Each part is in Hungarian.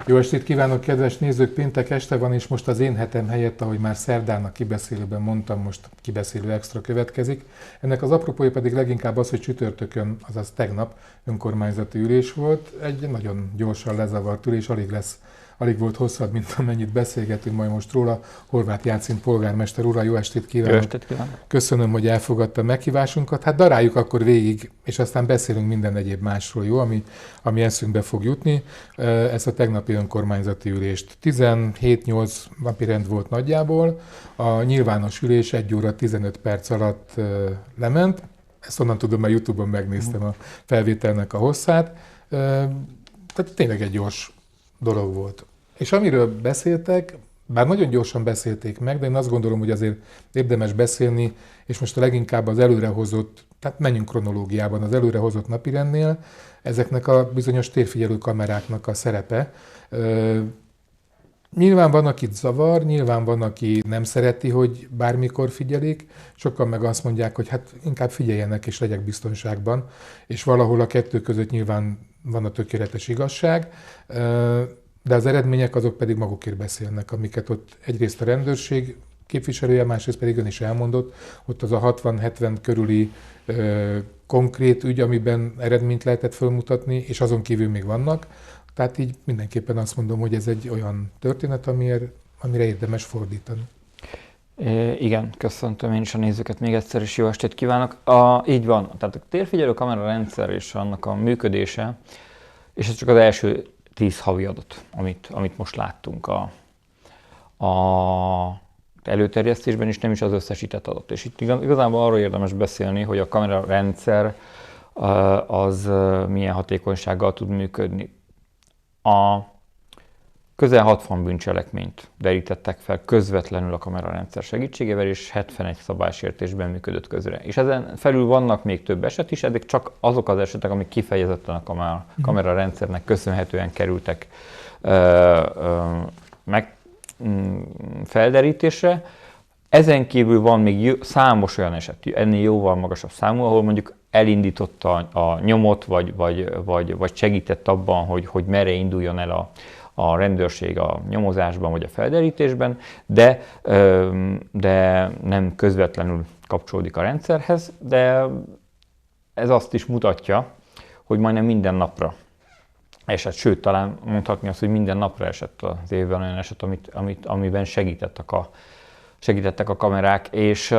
Jó estét kívánok, kedves nézők! Péntek este van, és most az én hetem helyett, ahogy már szerdán a kibeszélőben mondtam, most kibeszélő extra következik. Ennek az apropója pedig leginkább az, hogy csütörtökön, azaz tegnap önkormányzati ülés volt. Egy nagyon gyorsan lezavart ülés, alig volt hosszabb, mint amennyit beszélgetünk majd most róla. Horváth Jácin polgármester úr, jó estét kívánok! Jó estét kívánok! Köszönöm, hogy elfogadta meghívásunkat. Hát daráljuk akkor végig, és aztán beszélünk minden egyéb másról, jó, ami eszünkbe fog jutni. Ezt a tegnapi önkormányzati ülést 17-8 napi rend volt nagyjából. A nyilvános ülés 1 óra 15 perc alatt lement. Ezt onnan tudom, mert YouTube-on megnéztem a felvételnek a hosszát. Tehát tényleg egy gyors dolog volt. És amiről beszéltek, bár nagyon gyorsan beszélték meg, de én azt gondolom, hogy azért érdemes beszélni, és most a leginkább az előrehozott, tehát menjünk kronológiában, az előrehozott napirendnél, ezeknek a bizonyos térfigyelő kameráknak a szerepe. Nyilván van, akit zavar, nyilván van, aki nem szereti, hogy bármikor figyelik, sokan meg azt mondják, hogy hát inkább figyeljenek és legyek biztonságban, és valahol a kettő között nyilván van a tökéletes igazság, de az eredmények azok pedig magukért beszélnek, amiket ott egyrészt a rendőrség képviselője, másrészt pedig ön is elmondott, ott az a 60-70 körüli konkrét ügy, amiben eredményt lehetett felmutatni, és azon kívül még vannak. Tehát így mindenképpen azt mondom, hogy ez egy olyan történet, amire érdemes fordítani. Igen, köszöntöm én is a nézőket még egyszer, és jó estét kívánok. Így van, tehát a térfigyelő kamera rendszer és annak a működése, és ez csak az első 10 havi adat, amit most láttunk a előterjesztésben, és nem is az összesített adat. És itt igazából arról érdemes beszélni, hogy a kamera rendszer az milyen hatékonysággal tud működni. A közel 60 bűncselekményt derítettek fel közvetlenül a kamerarendszer segítségével, és 71 szabálysértésben működött közre. És ezen felül vannak még több eset is, eddig csak azok az esetek, amik kifejezetten a kamerarendszernek köszönhetően kerültek felderítésre. Ezen kívül van még számos olyan eset, ennél jóval magasabb számú, ahol mondjuk elindította a nyomot, vagy segített abban, hogy merre induljon el a rendőrség a nyomozásban vagy a felderítésben, de nem közvetlenül kapcsolódik a rendszerhez, de ez azt is mutatja, hogy majdnem minden napra esett, sőt, talán mondhatni azt, hogy minden napra esett az évben olyan eset, amiben segítettek a kamerák, és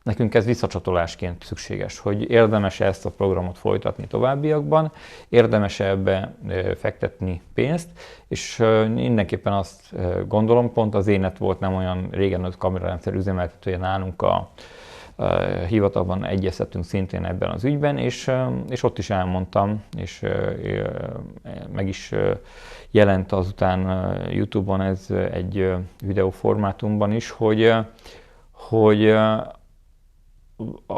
nekünk ez visszacsatolásként szükséges, hogy érdemes-e ezt a programot folytatni továbbiakban, érdemes-e ebbe fektetni pénzt, és mindenképpen azt gondolom, pont az Énet volt nem olyan régen a kamerarendszer üzemeltetője nálunk a hivatalban, egyeztettünk szintén ebben az ügyben, és ott is elmondtam, és meg is jelent azután YouTube-on ez egy videóformátumban is, hogy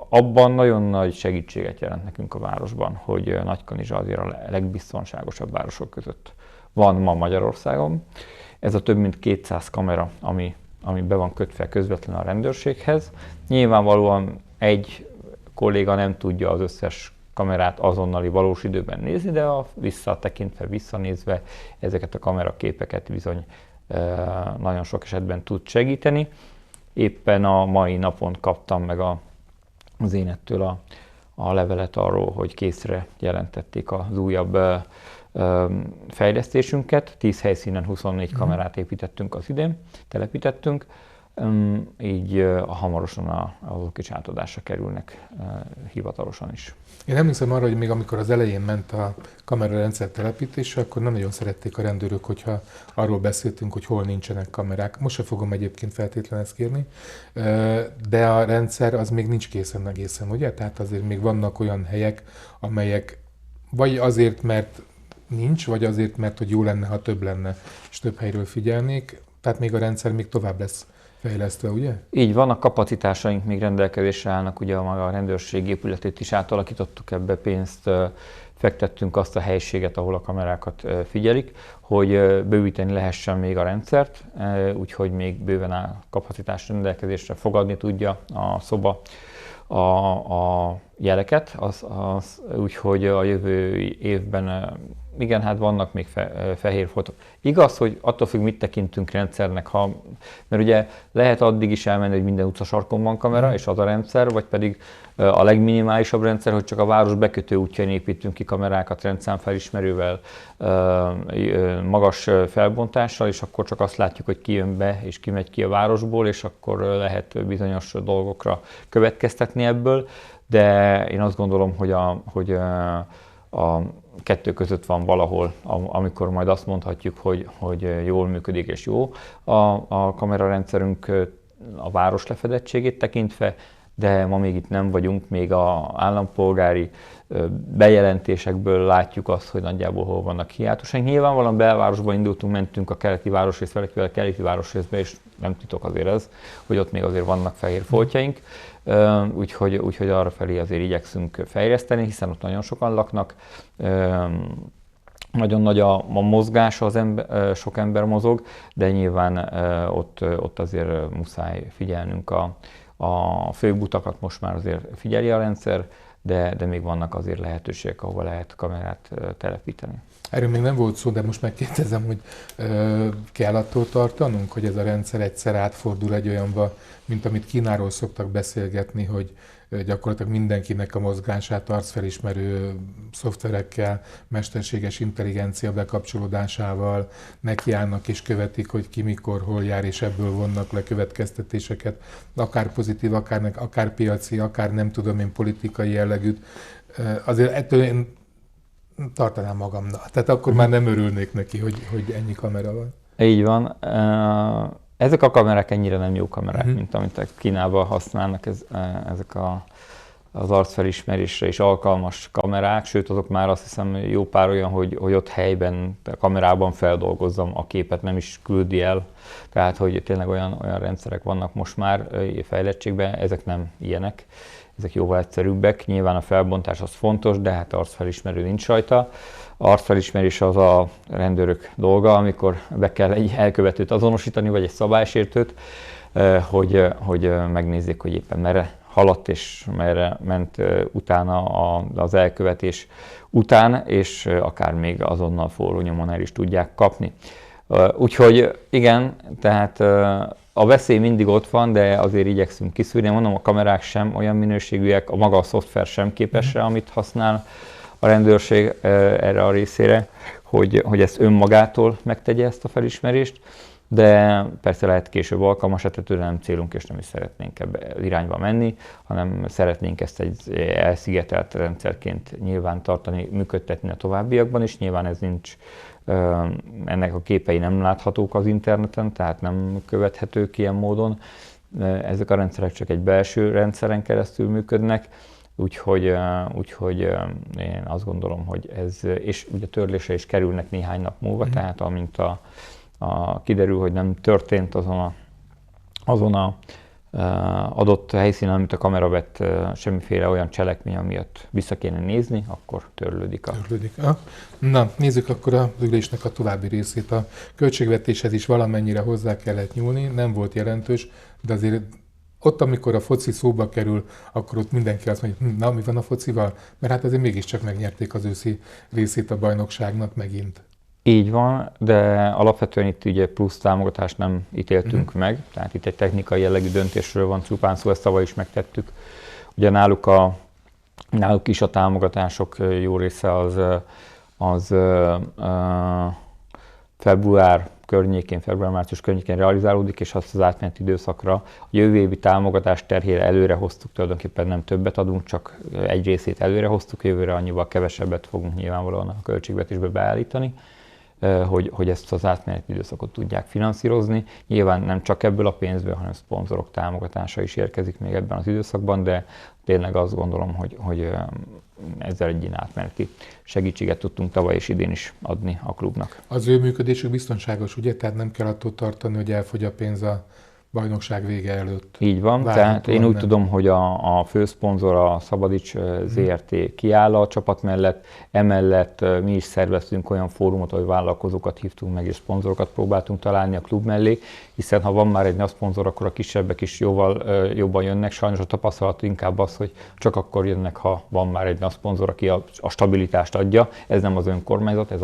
abban nagyon nagy segítséget jelent nekünk a városban, hogy Nagykanizsa azért a legbiztonságosabb városok között van ma Magyarországon. Ez a több mint 200 kamera, ami be van kötve közvetlenül a rendőrséghez. Nyilvánvalóan egy kolléga nem tudja az összes kamerát azonnali valós időben nézni, de visszanézve ezeket a kameraképeket bizony nagyon sok esetben tud segíteni. Éppen a mai napon kaptam meg az Énettől a levelet arról, hogy készre jelentették az újabb fejlesztésünket. 10 helyszínen 24 kamerát építettünk az idén, telepítettünk, így hamarosan azok is átadásra kerülnek hivatalosan is. Én emlékszem arra, hogy még amikor az elején ment a kamerarendszer telepítése, akkor nem nagyon szerették a rendőrök, hogyha arról beszéltünk, hogy hol nincsenek kamerák. Most se fogom egyébként feltétlenül ezt kérni, de a rendszer az még nincs készen egészen, ugye? Tehát azért még vannak olyan helyek, amelyek vagy azért, mert nincs, vagy azért, mert hogy jó lenne, ha több lenne, és több helyről figyelnék. Tehát még a rendszer még tovább lesz fejlesztve, ugye? Így van, a kapacitásaink még rendelkezésre állnak, ugye a rendőrség épületét is átalakítottuk, ebbe pénzt fektettünk, azt a helységet, ahol a kamerákat figyelik, hogy bővíteni lehessen még a rendszert, úgyhogy még bőven áll kapacitás rendelkezésre, fogadni tudja a szoba a jeleket, úgyhogy a jövő évben igen, hát vannak még fehér fotók. Igaz, hogy attól függ, mit tekintünk rendszernek, mert ugye lehet addig is elmenni, hogy minden utcasarkon van kamera, és az a rendszer, vagy pedig a legminimálisabb rendszer, hogy csak a város bekötő útjain építünk ki kamerákat rendszámfelismerővel, magas felbontással, és akkor csak azt látjuk, hogy ki jön be és ki megy ki a városból, és akkor lehet bizonyos dolgokra következtetni ebből. De én azt gondolom, hogy a kettő között van valahol, amikor majd azt mondhatjuk, hogy jól működik és jó a kamerarendszerünk a város lefedettségét tekintve, de ma még itt nem vagyunk, még az állampolgári bejelentésekből látjuk azt, hogy nagyjából hol vannak hiátusaink. Nyilvánvalóan belvárosban indultunk, mentünk a keleti városrészbe, a keleti városrészbe, és nem titok azért ez, hogy ott még azért vannak fehér foltjaink, úgyhogy arra felé azért igyekszünk fejleszteni, hiszen ott nagyon sokan laknak. Nagyon nagy a mozgás, sok ember mozog, de nyilván ott azért muszáj figyelnünk a főbb utakat most már azért figyeli a rendszer, de még vannak azért lehetőségek, ahol lehet kamerát telepíteni. Erről még nem volt szó, de most megkérdezem, hogy kell attól tartanunk, hogy ez a rendszer egyszer átfordul egy olyanba, mint amit Kínáról szoktak beszélgetni, hogy gyakorlatilag mindenkinek a mozgását arcfelismerő szoftverekkel, mesterséges intelligencia bekapcsolódásával nekiállnak és követik, hogy ki mikor, hol jár, és ebből vonnak le következtetéseket, akár pozitív, akár piaci, akár nem tudom én politikai jellegűt. Azért ettől én tartanám magamnak. Tehát akkor már nem örülnék neki, hogy ennyi kamera van. Így van. Ezek a kamerák ennyire nem jó kamerák, mint amit Kínában használnak, ezek az arcfelismerésre is alkalmas kamerák, sőt azok már azt hiszem jó pár olyan, hogy ott helyben, a kamerában feldolgozzam a képet, nem is küldi el. Tehát, hogy tényleg olyan rendszerek vannak most már fejlettségben, ezek nem ilyenek, ezek jóval egyszerűbbek. Nyilván a felbontás az fontos, de hát arcfelismerő nincs rajta. Arcfelismerés az a rendőrök dolga, amikor be kell egy elkövetőt azonosítani, vagy egy szabálysértőt, hogy megnézzék, hogy éppen merre haladt és merre ment utána az elkövetés után, és akár még azonnal forró nyomon el is tudják kapni. Úgyhogy igen, tehát a veszély mindig ott van, de azért igyekszünk kiszűrni. Mondom, a kamerák sem olyan minőségűek, a maga a szoftver sem képes rá, amit használ a rendőrség erre a részére, hogy ezt önmagától megtegye ezt a felismerést, de persze lehet később alkalmas, tehát nem célunk, és nem is szeretnénk ebbe irányba menni, hanem szeretnénk ezt egy elszigetelt rendszerként nyilván tartani, működtetni a továbbiakban is. Nyilván ez nincs, ennek a képei nem láthatók az interneten, tehát nem követhetők ilyen módon. Ezek a rendszerek csak egy belső rendszeren keresztül működnek, úgyhogy én azt gondolom, hogy ez, és ugye törlésre is kerülnek néhány nap múlva, tehát amint kiderül, hogy nem történt azon a adott helyszínen, amit a kamera vett, semmiféle olyan cselekmény, amiatt vissza kéne nézni, akkor törlődik. Na, nézzük akkor az ülésnek a további részét. A költségvetéshez is valamennyire hozzá kellett nyúlni, nem volt jelentős, de azért ott, amikor a foci szóba kerül, akkor ott mindenki azt mondja, na, mi van a focival? Mert hát azért mégiscsak megnyerték az őszi részét a bajnokságnak megint. Így van, de alapvetően itt ugye plusz támogatást nem ítéltünk meg, tehát itt egy technikai jellegű döntésről van csupán szó, ezt tavaly is megtettük. Ugye náluk is a támogatások jó része az február-március környékén realizálódik, és azt az átmeneti időszakra a jövő évi támogatás terhére előre hoztuk, tulajdonképpen nem többet adunk, csak egy részét előre hoztuk, jövőre annyival kevesebbet fogunk nyilvánvalóan a költségvetésbe beállítani, hogy ezt az átmeneti időszakot tudják finanszírozni. Nyilván nem csak ebből a pénzből, hanem szponzorok támogatása is érkezik még ebben az időszakban, de tényleg azt gondolom, hogy ezzel egy átmeneti segítséget tudtunk tavaly és idén is adni a klubnak. Az ő működésük biztonságos, ugye? Tehát nem kell attól tartani, hogy elfogy a pénz a bajnokság vége előtt. Így van, tehát én úgy tudom, hogy a főszponzor, a Szabadics ZRT kiáll a csapat mellett, emellett mi is szerveztünk olyan fórumot, ahol vállalkozókat hívtunk meg, és szponzorokat próbáltunk találni a klub mellé, hiszen ha van már egy nagy szponzor, akkor a kisebbek is jóval jobban jönnek. Sajnos a tapasztalat inkább az, hogy csak akkor jönnek, ha van már egy nagy szponzor, aki a stabilitást adja. Ez nem az önkormányzat, ez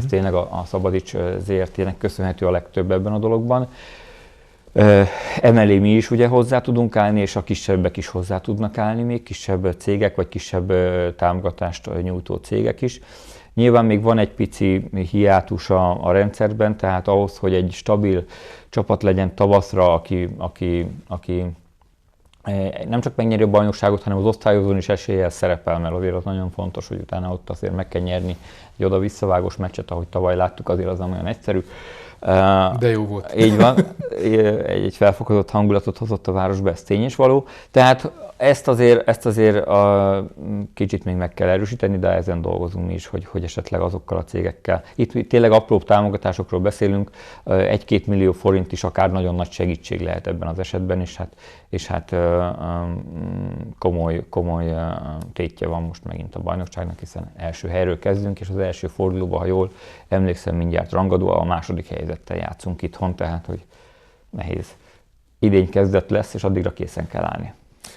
tényleg a Szabadics ZRT-nek köszönhető a legtöbb ebben a dologban. Emellé mi is ugye hozzá tudunk állni, és a kisebbek is hozzá tudnak állni, még kisebb cégek, vagy kisebb támogatást nyújtó cégek is. Nyilván még van egy pici hiátus a rendszerben, tehát ahhoz, hogy egy stabil csapat legyen tavaszra, aki nem csak megnyeri a bajnokságot, hanem az osztályozón is eséllyel szerepel, mert azért az nagyon fontos, hogy utána ott azért meg kell nyerni egy oda-visszavágós meccset, ahogy tavaly láttuk, azért az nem olyan egyszerű. De jó volt. Így van, egy felfokozott hangulatot hozott a városba, ez tény és való. Tehát ezt azért kicsit még meg kell erősíteni, de ezen dolgozunk mi is, hogy esetleg azokkal a cégekkel. Itt tényleg apróbb támogatásokról beszélünk, 1-2 millió forint is akár nagyon nagy segítség lehet ebben az esetben, és hát komoly tétje van most megint a bajnokságnak, hiszen első helyről kezdünk, és az első fordulóban, ha jól emlékszem, mindjárt rangadó, a második helyzettel játszunk itthon, tehát hogy nehéz. Idény kezdet lesz, és addigra készen kell állni.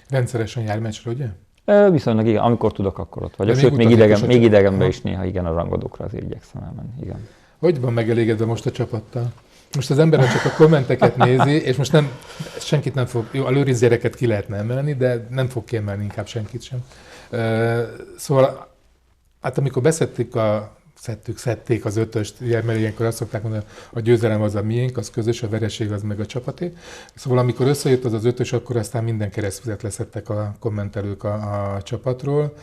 Rendszeresen jár meccsre, ugye? Viszonylag igen, amikor tudok, akkor ott vagyok. Sőt, még idegenben is néha igen, a rangadókra azért igyekszem elmenni, igen. Hogy van megelégedve most a csapattal? Most az ember csak a kommenteket nézi, és most senkit nem fog, jó, a Lőrinc gyereket ki lehetne emelni, de nem fog kiemelni inkább senkit sem. Szóval, hát amikor szedték az ötöst, mert ilyenkor azt szokták mondani, a győzelem az a miénk, az közös, a vereség az meg a csapaté. Szóval amikor összejött az ötös, akkor aztán minden keresztfizet leszettek a kommentelők a csapatról.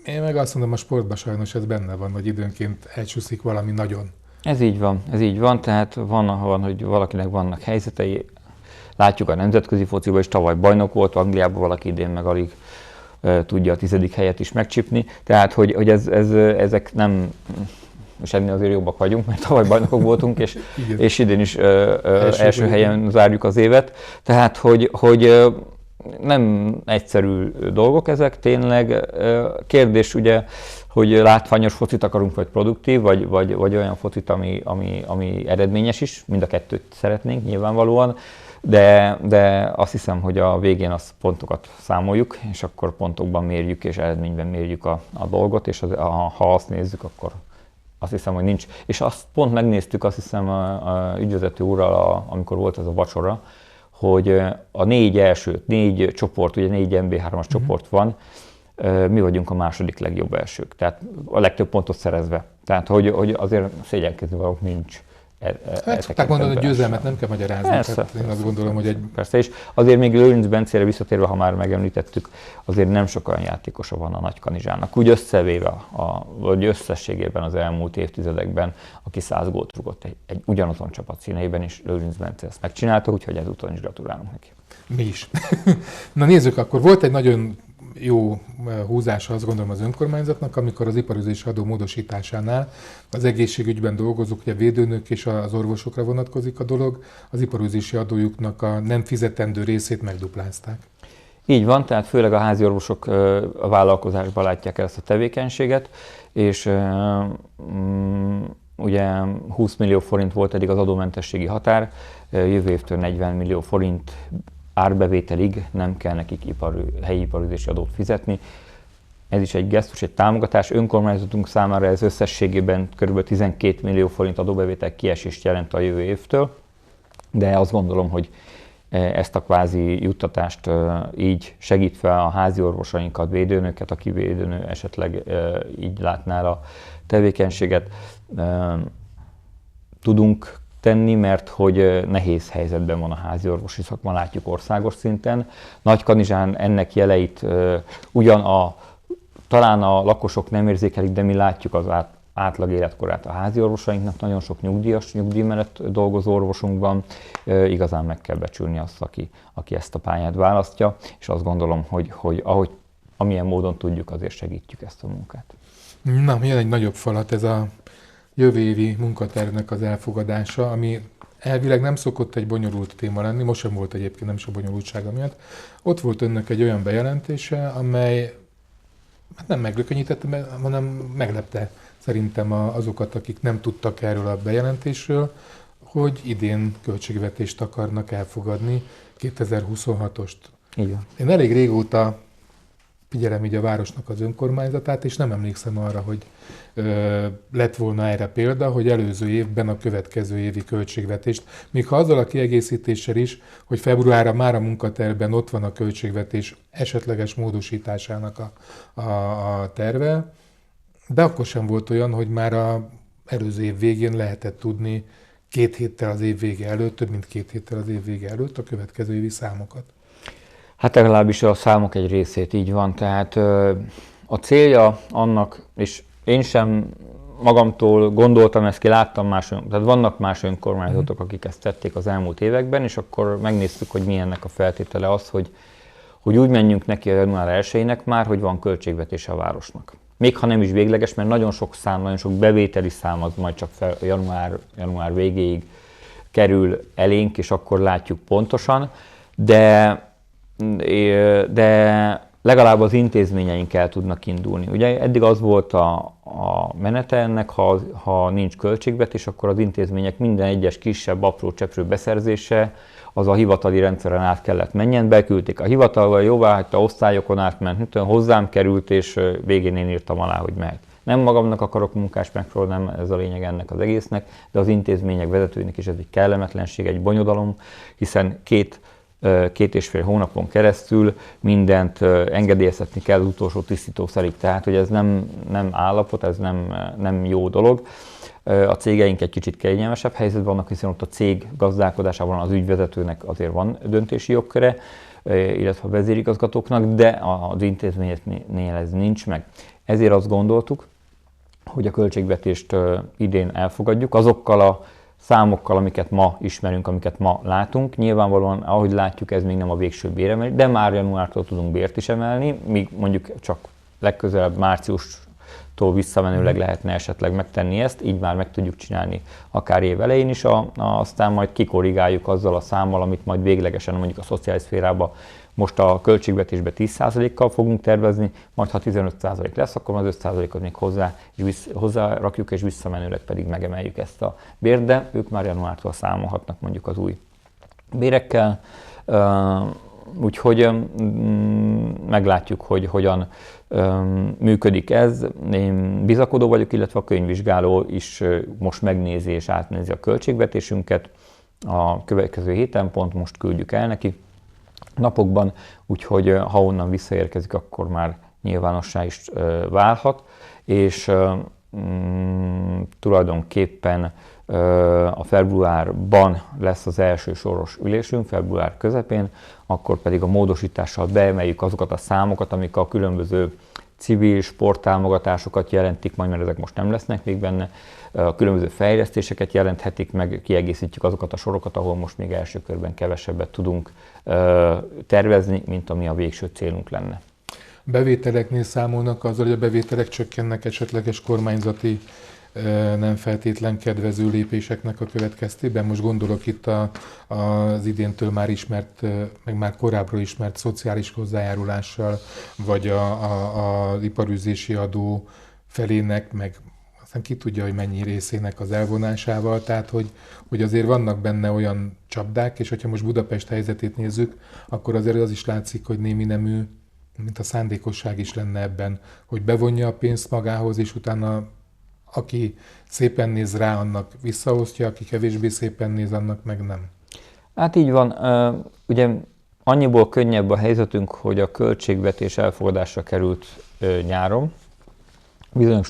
Én meg azt mondom, a sportban sajnos ez benne van, hogy időnként elcsúszik valami nagyon. Ez így van, tehát van, hogy valakinek vannak helyzetei. Látjuk a nemzetközi fociban is, tavaly bajnok volt, Angliában valaki idén meg alig tudja a 10. helyet is megcsipni. Tehát, hogy ezek nem, és ennél azért jobbak vagyunk, mert tavaly bajnokok voltunk, és idén is első helyen zárjuk az évet. Tehát, hogy nem egyszerű dolgok ezek tényleg. Kérdés ugye, hogy látványos focit akarunk, vagy produktív, vagy olyan focit, ami eredményes is. Mind a kettőt szeretnénk nyilvánvalóan. De azt hiszem, hogy a végén azt pontokat számoljuk, és akkor pontokban mérjük, és eredményben mérjük a dolgot, és ha azt nézzük, akkor azt hiszem, hogy nincs. És azt pont megnéztük, azt hiszem a ügyvezető úrral, amikor volt ez a vacsora, hogy a négy csoport, ugye 4 MB3-as csoport van, mi vagyunk a második legjobb elsők, tehát a legtöbb pontot szerezve. Tehát, hogy azért szégyenkezni valók nincs. Szokták mondani, hogy győzelmet nem kell magyarázni. Persze, én azt gondolom, hogy Persze, és azért még Lőrinc Bencére visszatérve, ha már megemlítettük, azért nem sok olyan játékosa van a Nagykanizsának. Úgy összevéve, vagy összességében az elmúlt évtizedekben, aki 100 gólt rúgott egy ugyanazon csapat színeiben, és Lőrinc Bence ezt megcsinálta, úgyhogy ezúton is gratulálunk neki. Mi is. Na nézzük, akkor volt egy nagyon jó húzása, azt gondolom, az önkormányzatnak, amikor az iparüzési adó módosításánál az egészségügyben dolgozók, ugye védőnők és az orvosokra vonatkozik a dolog, az iparüzési adójuknak a nem fizetendő részét megduplázták. Így van, tehát főleg a házi orvosok a vállalkozásban látják el ezt a tevékenységet, és ugye 20 millió forint volt eddig az adómentességi határ, jövő évtől 40 millió forint árbevételig nem kell nekik helyi iparüzési adót fizetni. Ez is egy gesztus, egy támogatás. Önkormányzatunk számára ez összességében kb. 12 millió forint adóbevétel kiesést jelent a jövő évtől, de azt gondolom, hogy ezt a kvázi juttatást így segítve a házi orvosainkat, védőnöket, aki védőnő esetleg így látná a tevékenységet, tudunk tenni, mert hogy nehéz helyzetben van a házi orvosi szakma, látjuk országos szinten. Nagykanizsán ennek jeleit talán a lakosok nem érzékelik, de mi látjuk az átlag életkorát a házi orvosainknak, nagyon sok nyugdíj mellett dolgozó orvosunk van, igazán meg kell becsülni azt, aki ezt a pályát választja, és azt gondolom, hogy amilyen módon tudjuk, azért segítjük ezt a munkát. Na, milyen egy nagyobb falat ez a jövő évi munkatervnek az elfogadása, ami elvileg nem szokott egy bonyolult téma lenni, most sem volt egyébként, nem is a bonyolultsága miatt. Ott volt önnek egy olyan bejelentése, amely hát nem meglökönyítette, hanem meglepte szerintem azokat, akik nem tudtak erről a bejelentésről, hogy idén költségvetést akarnak elfogadni, 2026-ost. Igen. Én elég régóta figyelem így a városnak az önkormányzatát, és nem emlékszem arra, hogy lett volna erre példa, hogy előző évben a következő évi költségvetést, még ha azzal a kiegészítéssel is, hogy februárra már a munkatervben ott van a költségvetés esetleges módosításának a terve, de akkor sem volt olyan, hogy már az előző év végén lehetett tudni 2 héttel az év vége előtt, több mint 2 héttel az év vége előtt a következő évi számokat. Hát legalábbis a számok egy részét így van, tehát a célja annak, és én sem magamtól gondoltam ezt ki, láttam tehát vannak más önkormányzatok, akik ezt tették az elmúlt években, és akkor megnéztük, hogy milyennek a feltétele az, hogy úgy menjünk neki a január 1-nek már, hogy van költségvetése a városnak. Még ha nem is végleges, mert nagyon sok szám, nagyon sok bevételi szám az majd csak január végéig kerül elénk, és akkor látjuk pontosan, de legalább az intézményeink el tudnak indulni. Ugye eddig az volt a menete ennek, ha nincs költségvetés, akkor az intézmények minden egyes kisebb, apró cseprő beszerzése az a hivatali rendszeren át kellett menjen, beküldték a hivatalba, jóváhagyta, osztályokon átment, hozzám került, és végén én írtam alá, hogy mehet. Nem magamnak akarok munkást megfelelni, nem ez a lényeg ennek az egésznek, de az intézmények vezetőinek is ez egy kellemetlenség, egy bonyodalom, hiszen 2,5 hónapon keresztül mindent engedélyeztetni kell az utolsó tisztítószerig. Tehát, hogy ez nem állapot, ez nem jó dolog. A cégeink egy kicsit kényelmesebb helyzetben vannak, hiszen ott a cég gazdálkodásában az ügyvezetőnek azért van döntési jogköre, illetve a vezérigazgatóknak, de az intézményeknél ez nincs meg. Ezért azt gondoltuk, hogy a költségvetést idén elfogadjuk, azokkal a számokkal, amiket ma ismerünk, amiket ma látunk. Nyilvánvalóan, ahogy látjuk, ez még nem a végső béremelés, de már januártól tudunk bért is emelni, míg mondjuk csak legközelebb márciustól visszamenőleg lehetne esetleg megtenni ezt, így már meg tudjuk csinálni akár év elején is, aztán majd kikorrigáljuk azzal a számmal, amit majd véglegesen mondjuk a szociális szférában most a költségvetésbe 10%-kal fogunk tervezni, majd ha 15% lesz, akkor az 5%-ot még hozzárakjuk, és visszamenőleg pedig megemeljük ezt a bért, de ők már januártól számolhatnak mondjuk az új bérekkel. Úgyhogy meglátjuk, hogy hogyan működik ez. Én bizakodó vagyok, illetve a könyvvizsgáló is most megnézi és átnézi a költségvetésünket. A következő héten pont most küldjük el neki napokban, úgyhogy ha onnan visszaérkezik, akkor már nyilvánossá is válhat, és tulajdonképpen a februárban lesz az első soros ülésünk, február közepén, akkor pedig a módosítással beemeljük azokat a számokat, amik a különböző civil sporttámogatásokat jelentik, majd mert ezek most nem lesznek még benne, a különböző fejlesztéseket jelenthetik, meg kiegészítjük azokat a sorokat, ahol most még első körben kevesebbet tudunk tervezni, mint ami a végső célunk lenne. Bevételeknél számolnak azzal, hogy a bevételek csökkennek esetleges kormányzati nem feltétlen kedvező lépéseknek a következtében. Most gondolok itt az idéntől már ismert, meg már korábbról ismert szociális hozzájárulással, vagy az iparűzési adó felének, meg aztán ki tudja, hogy mennyi részének az elvonásával, tehát hogy azért vannak benne olyan csapdák, és hogyha most Budapest helyzetét nézzük, akkor azért az is látszik, hogy némi nemű, mint a szándékosság is lenne ebben, hogy bevonja a pénzt magához, és utána aki szépen néz rá, annak visszaosztja, aki kevésbé szépen néz, annak meg nem. Hát így van. Ugye annyiból könnyebb a helyzetünk, hogy a költségvetés elfogadásra került nyáron,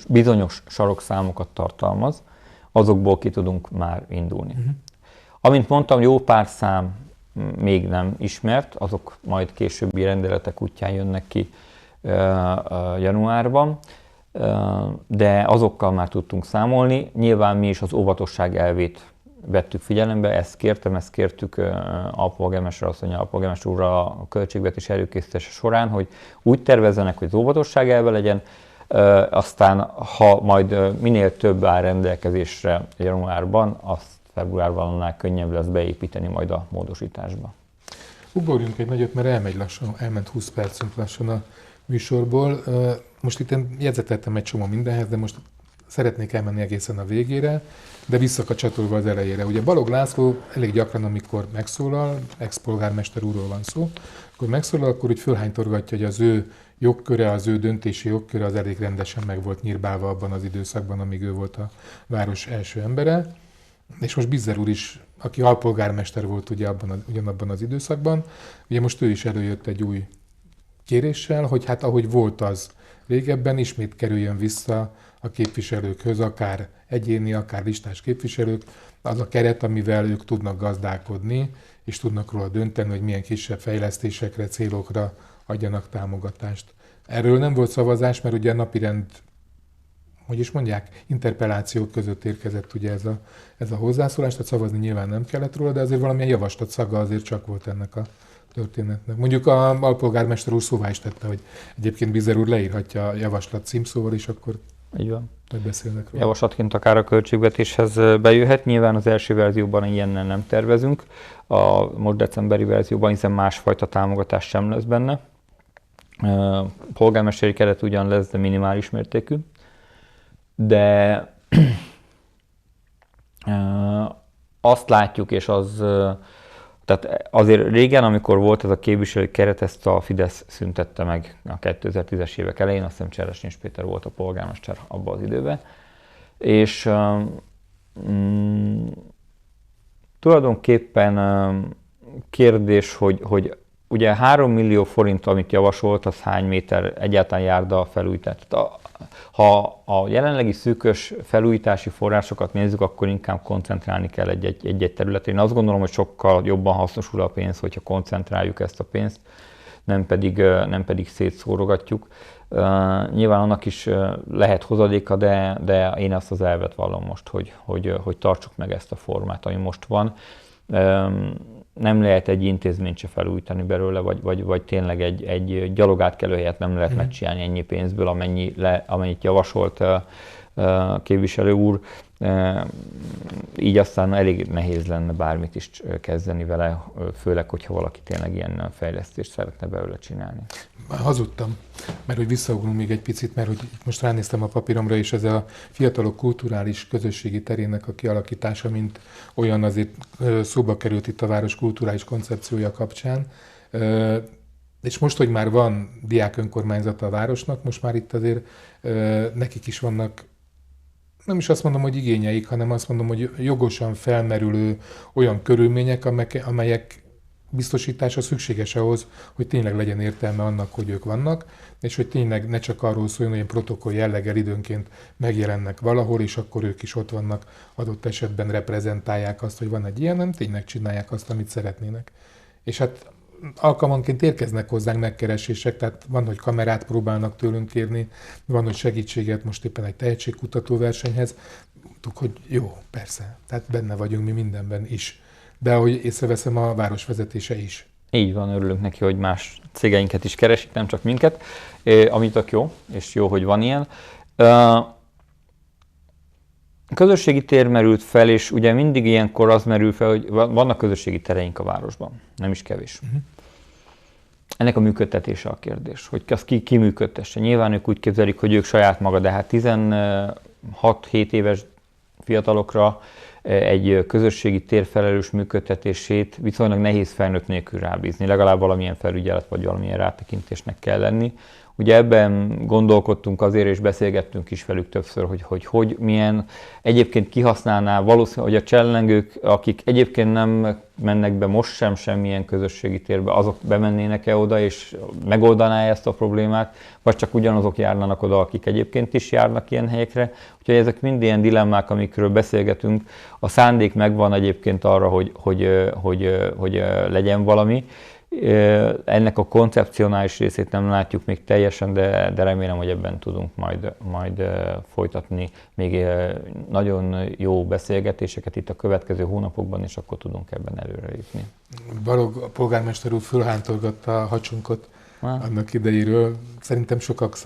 bizonyos sarokszámokat tartalmaz, azokból ki tudunk már indulni. Amint mondtam, jó pár szám még nem ismert, azok majd későbbi rendeletek útján jönnek ki januárban, de azokkal már tudtunk számolni. Nyilván mi is az óvatosság elvét vettük figyelembe, ezt kértük alpolgármester asszony, alpolgármester úrral a költségvetés előkészítése során, hogy úgy tervezzenek, hogy az óvatosság elve legyen, aztán ha majd minél több áll rendelkezésre januárban, azt februárban annál könnyebb lesz beépíteni majd a módosításba. Ugorjunk egy nagyot, mert elment 20 percünk lassan a műsorból. Most itt én jegyzeteltem egy csomó mindenhez, de most szeretnék elmenni egészen a végére, de visszacsatolva az elejére. Ugye Balogh László elég gyakran, amikor megszólal, ex-polgármester úrról van szó, akkor megszólal, akkor úgy fölhánytorgatja, hogy az ő jogköre, az ő döntési jogköre az elég rendesen meg volt nyírbálva abban az időszakban, amíg ő volt a város első embere. És most Bizzer úr is, aki alpolgármester volt ugye ugyanabban az időszakban, ugye most ő is előjött egy új kéréssel, hogy hát ahogy volt az régebben, ismét kerüljön vissza a képviselőkhöz, akár egyéni, akár listás képviselők, az a keret, amivel ők tudnak gazdálkodni, és tudnak róla dönteni, hogy milyen kisebb fejlesztésekre, célokra adjanak támogatást. Erről nem volt szavazás, mert ugye a napirend, hogy is mondják, interpellációk között érkezett ugye ez a hozzászólás, tehát szavazni nyilván nem kellett róla, de azért valamilyen javaslat szaga azért csak volt ennek a történetnek. Mondjuk a alpolgármester úr szóvá is tette, hogy egyébként Bizzer úr leírhatja a javaslat címszóval, és akkor így van. Majd beszélnek róla. Javaslatként akár a költségvetéshez bejöhet. Nyilván az első verzióban ilyennel nem tervezünk. A most decemberi verzióban hiszen másfajta támogatás sem lesz benne. Polgármesteri keret ugyan lesz, de minimális mértékű. De azt látjuk, és tehát azért régen, amikor volt ez a képviselői keret, ezt a Fidesz szüntette meg a 2010-es évek elején, azt hiszem Cseresnyés Péter volt a polgármester abban az időben. És tulajdonképpen kérdés, hogy ugye 3 millió forint, amit javasolt, az hány méter egyáltalán járda felújítás. Ha a jelenlegi szűkös felújítási forrásokat nézzük, akkor inkább koncentrálni kell egy-egy területre. Én azt gondolom, hogy sokkal jobban hasznosul a pénz, hogyha koncentráljuk ezt a pénzt, nem pedig szétszórogatjuk. Nyilván annak is lehet hozadéka, de én azt az elvet vallom most, hogy tartsuk meg ezt a formát, ami most van. Nem lehet egy intézményt se felújítani belőle, vagy tényleg egy gyalogátkelőhelyet nem lehet megcsinálni ennyi pénzből, amennyit javasolt képviselő úr. Így aztán elég nehéz lenne bármit is kezdeni vele, főleg, hogyha valaki tényleg ilyen fejlesztést szeretne belőle csinálni. Hazudtam, mert hogy visszaugrunk még egy picit, mert hogy most ránéztem a papíromra, és ez a fiatalok kulturális közösségi terének a kialakítása, mint olyan azért szóba került itt a város kulturális koncepciója kapcsán. És most, hogy már van diák önkormányzata a városnak, most már itt azért nekik is vannak, nem is azt mondom, hogy igényeik, hanem azt mondom, hogy jogosan felmerülő olyan körülmények, amelyek biztosítása szükséges ahhoz, hogy tényleg legyen értelme annak, hogy ők vannak, és hogy tényleg ne csak arról szóljon, hogy protokoll jelleggel időnként megjelennek valahol, és akkor ők is ott vannak, adott esetben reprezentálják azt, hogy van egy ilyen, nem tényleg csinálják azt, amit szeretnének. És hát alkalmanként érkeznek hozzánk megkeresések, tehát van, hogy kamerát próbálnak tőlünk kérni, van, hogy segítséget most éppen egy tehetségkutató versenyhez. Tudjuk, hogy jó, persze, tehát benne vagyunk mi mindenben is. De ahogy észreveszem, a város vezetése is. Így van, örülünk neki, hogy más cégeinket is keresik, nem csak minket, ami tök jó, és jó, hogy van ilyen. Közösségi tér merült fel, és ugye mindig ilyenkor az merül fel, hogy vannak közösségi tereink a városban, nem is kevés. Ennek a működtetése a kérdés, hogy azt ki működtesse. Nyilván ők úgy képzelik, hogy ők saját maga, de hát 16-7 éves fiatalokra egy közösségi térfelelős működtetését viszonylag nehéz felnőtt nélkül rábízni. Legalább valamilyen felügyelet vagy valamilyen rátekintésnek kell lenni. Ugye ebben gondolkodtunk azért, és beszélgettünk is velük többször, hogy milyen egyébként kihasználná valószínűleg, hogy a csellengők, akik egyébként nem mennek be most sem semmilyen közösségi térbe, azok bemennének-e oda, és megoldaná ezt a problémát, vagy csak ugyanazok járnának oda, akik egyébként is járnak ilyen helyekre. Úgyhogy ezek mind ilyen dilemmák, amikről beszélgetünk. A szándék megvan egyébként arra, hogy legyen valami. Ennek a koncepcionális részét nem látjuk még teljesen, de remélem, hogy ebben tudunk majd folytatni még nagyon jó beszélgetéseket itt a következő hónapokban, és akkor tudunk ebben előrelépni. Balogh polgármester úr fölhántolgatta a hacsunkot annak idejéről. Szerintem sokak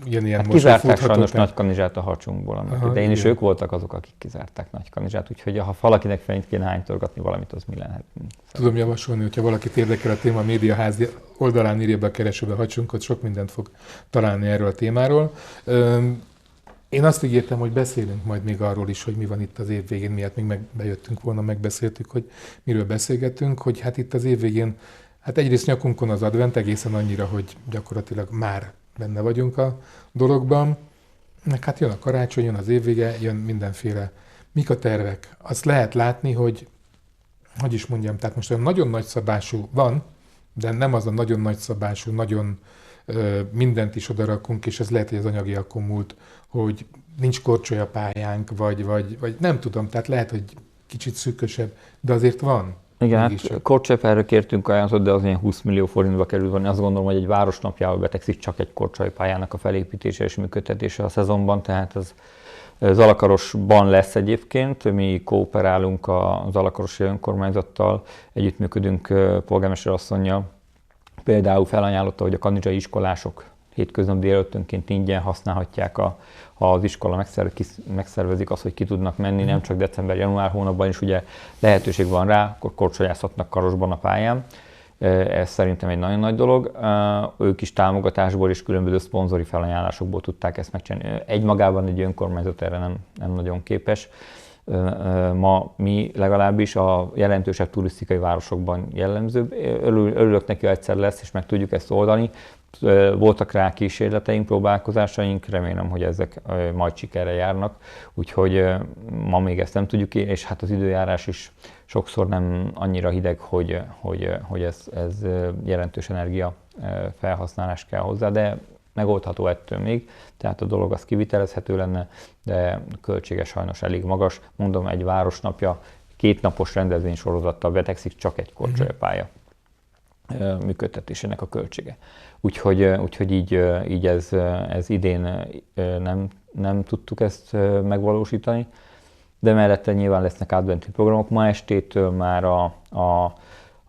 ugyanilyen hát kizárták sajnos el. Nagykanizsát a harcsunkból annak idején, és ők voltak azok, akik kizárták Nagykanizsát, úgyhogy ha valakinek felint kéne hánytorgatni valamit, az mi lehet? Tudom javasolni, hogyha valakit érdekel a téma, a Médiaház oldalán írja be a keresőbe a harcsunkot, sok mindent fog találni erről a témáról. Én azt ígértem, hogy beszélünk majd még arról is, hogy mi van itt az év végén, miatt még bejöttünk volna, megbeszéltük, hogy miről beszélgetünk, hogy hát itt az év végén, hát egyrészt nyakunkon az advent egészen annyira, hogy gyakorlatilag már benne vagyunk a dologban, meg hát jön a karácsony, jön az évvége, jön mindenféle. Mik a tervek? Azt lehet látni, hogy is mondjam, tehát most olyan nagyon nagyszabású van, de nem az a nagyon nagyszabású, nagyon mindent is odarakunk, és ez lehet, hogy az anyagiakon múlt, hogy nincs korcsolyapályánk, vagy nem tudom, tehát lehet, hogy kicsit szűkösebb, de azért van. Igen, hát korcsolyapályára kértünk ajánlatot, de az ilyen 20 millió forintba kerül van. Azt gondolom, hogy egy városnapjával betegszik csak egy korcsolyapályának a felépítése és működtetése a szezonban, tehát az Zalakarosban lesz egyébként. Mi kooperálunk a Zalakarosi önkormányzattal, együttműködünk polgármester asszonnyal. Például felajánlotta, hogy a kanizsai iskolások hétköznap délelőttönként ingyen használhatják, ha az iskola megszervezik azt, hogy ki tudnak menni, nem csak december-január hónapban is ugye lehetőség van rá, akkor korcsolyázhatnak Karosban a pályán. Ez szerintem egy nagyon nagy dolog. Ők is támogatásból és különböző szponzori felajánlásokból tudták ezt megcsinálni. Egymagában egy önkormányzat erre nem nagyon képes. Ma mi legalábbis a jelentősebb turisztikai városokban jellemzőbb. Örülök neki, ha egyszer lesz, és meg tudjuk ezt oldani. Voltak rá kísérleteink, próbálkozásaink, remélem, hogy ezek majd sikerre járnak, úgyhogy ma még ezt nem tudjuk, és hát az időjárás is sokszor nem annyira hideg, hogy ez jelentős energia felhasználás kell hozzá, de megoldható ettől még, tehát a dolog az kivitelezhető lenne, de költsége sajnos elég magas. Mondom, egy városnapja 2 napos rendezvénysorozattal betegszik csak egy korcsolyapálya működtetésének a költsége. Úgyhogy így ez idén nem tudtuk ezt megvalósítani, de mellette nyilván lesznek adventi programok. Ma estétől már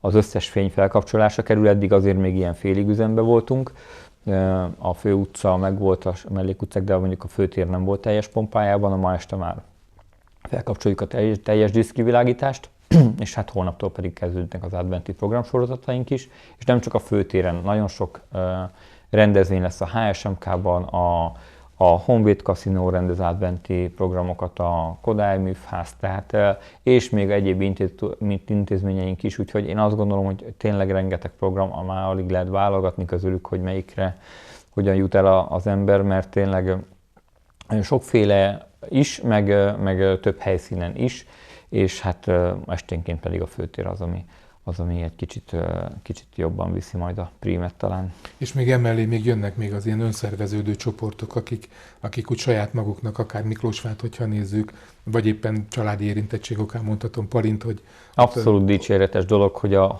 az összes fény felkapcsolása kerül, eddig azért még ilyen félig üzembe voltunk. A fő utca megvolt, a mellékutcák, de mondjuk a főtér nem volt teljes pompájában, ma este már felkapcsoljuk a teljes diszkivilágítást, és hát holnaptól pedig kezdődnek az adventi programsorozataink is, és nem csak a főtéren, nagyon sok rendezvény lesz a HSMK-ban, a Honvéd Casino rendez adventi programokat, a Kodály Műfház, tehát, és még egyéb intézményeink is, úgyhogy én azt gondolom, hogy tényleg rengeteg program, már alig lehet válogatni közülük, hogy melyikre hogyan jut el az ember, mert tényleg sokféle is, meg több helyszínen is, és hát esténként pedig a főtér az, ami egy kicsit jobban viszi majd a prímet talán. És még emellé még jönnek még az ilyen önszerveződő csoportok, akik úgy saját maguknak, akár Miklósvát, hogyha nézzük, vagy éppen családi érintettség okán mondhatom, Palint, hogy... Abszolút dicséretes dolog,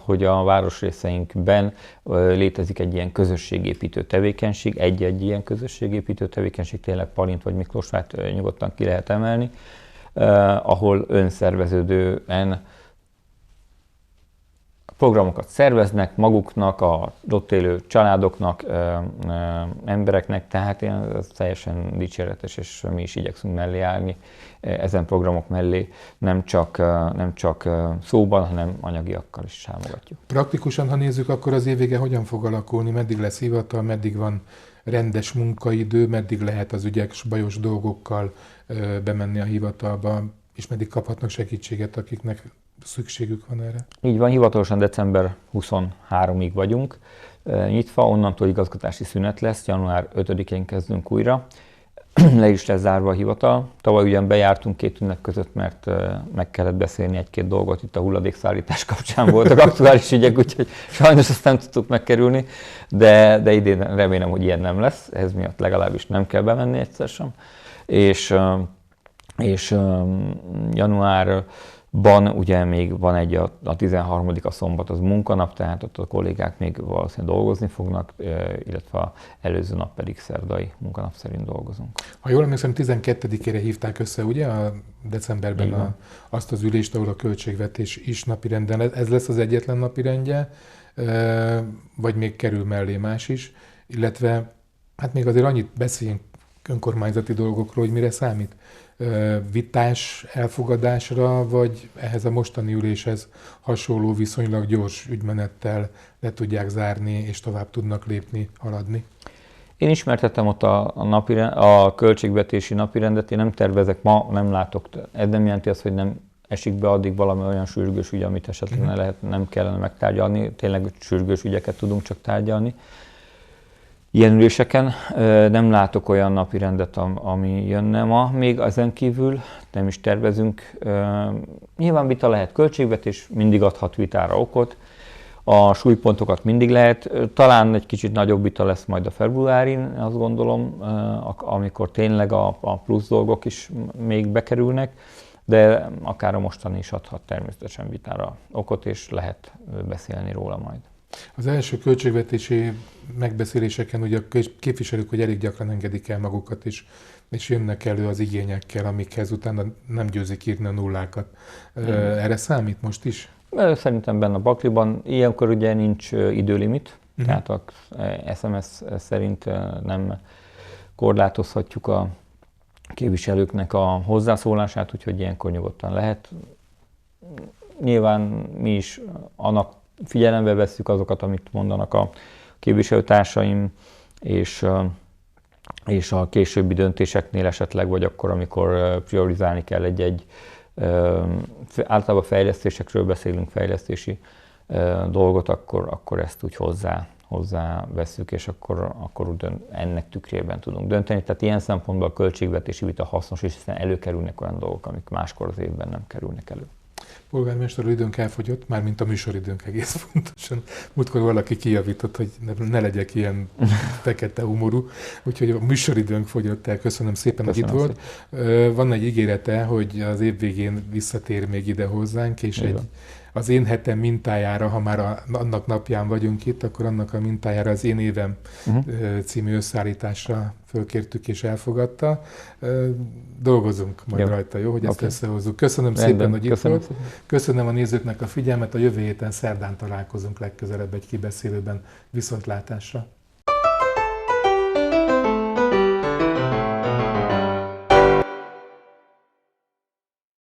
hogy a városrészeinkben létezik egy ilyen közösségépítő tevékenység, egy ilyen közösségépítő tevékenység, tényleg Palint vagy Miklósvát nyugodtan ki lehet emelni, ahol önszerveződően programokat szerveznek maguknak, a ott élő családoknak, embereknek, tehát ez teljesen dicséretes, és mi is igyekszünk mellé állni ezen programok mellé, nem csak szóban, hanem anyagiakkal is támogatjuk. Praktikusan, ha nézzük, akkor az év vége hogyan fog alakulni, meddig lesz hivatal, meddig van rendes munkaidő, meddig lehet az ügyes, bajos dolgokkal bemenni a hivatalba, és meddig kaphatnak segítséget, akiknek szükségük van erre? Így van, hivatalosan december 23-ig vagyunk nyitva, onnantól igazgatási szünet lesz, január 5-én kezdünk újra. Le is lesz zárva a hivatal. Tavaly ugyan bejártunk 2 ünnep között, mert meg kellett beszélni 1-2 dolgot, itt a hulladékszállítás kapcsán voltak aktuális ügyek, úgyhogy sajnos azt nem tudtuk megkerülni, de idén remélem, hogy ilyen nem lesz, ehhez miatt legalábbis nem kell bemenni egyszer sem. És január ugye még van a 13. a szombat, az munkanap, tehát ott a kollégák még valószínűleg dolgozni fognak, illetve az előző nap pedig szerdai munkanap szerint dolgozunk. Ha jól emlékszem, 12-ére hívták össze, ugye, a decemberben azt az ülést, ahol a költségvetés is napirenden. Ez lesz az egyetlen napirendje, vagy még kerül mellé más is, illetve hát még azért annyit beszéljünk önkormányzati dolgokról, hogy mire számít. Vitás elfogadásra, vagy ehhez a mostani üléshez hasonló viszonylag gyors ügymenettel le tudják zárni, és tovább tudnak lépni, haladni? Én ismertettem ott a költségvetési napirendet, én nem tervezek ma, nem látok. Ez nem jelenti azt, hogy nem esik be addig valami olyan sürgős ügy, amit esetleg nem kellene megtárgyalni. Tényleg sürgős ügyeket tudunk csak tárgyalni. Ilyen üléseken nem látok olyan napirendet, ami jönne ma. Még ezen kívül nem is tervezünk. Nyilván vita lehet, költségvetés mindig adhat vitára okot. A súlypontokat mindig lehet. Talán egy kicsit nagyobb vita lesz majd a februárin, azt gondolom, amikor tényleg a plusz dolgok is még bekerülnek, de akár a mostani is adhat természetesen vitára okot, és lehet beszélni róla majd. Az első költségvetési megbeszéléseken ugye a képviselők, hogy elég gyakran engedik el magukat is, és jönnek elő az igényekkel, amikhez utána nem győzik írni a nullákat. Erre számít most is? Szerintem benne a pakliban. Ilyenkor ugye nincs időlimit, tehát a SMS szerint nem korlátozhatjuk a képviselőknek a hozzászólását, úgyhogy ilyenkor nyugodtan lehet. Nyilván mi is annak figyelembe vesszük azokat, amit mondanak a képviselőtársaim, és a későbbi döntéseknél esetleg, vagy akkor, amikor priorizálni kell egy általában fejlesztésekről beszélünk, fejlesztési dolgot, akkor ezt úgy hozzá vesszük, és akkor ennek tükrében tudunk dönteni. Tehát ilyen szempontból a költségvetési vita hasznos, és hiszen előkerülnek olyan dolgok, amik máskor az évben nem kerülnek elő. Polgármester úr, időnk elfogyott, mármint a műsoridőnk egész pontosan. Múltkor valaki kijavított, hogy ne legyek ilyen fekete humorú, úgyhogy a műsoridőnk fogyott el. Köszönöm szépen, hogy itt volt. Van egy ígérete, hogy az év végén visszatér még ide hozzánk, és az én hetem mintájára, ha már annak napján vagyunk itt, akkor annak a mintájára az én évem című összeállításra fölkértük és elfogadta. Dolgozunk majd rajta, jó, hogy ezt összehozzuk. Köszönöm szépen, hogy itt volt. Köszönöm a nézőknek a figyelmet. A jövő héten szerdán találkozunk legközelebb egy kibeszélőben. Viszontlátásra!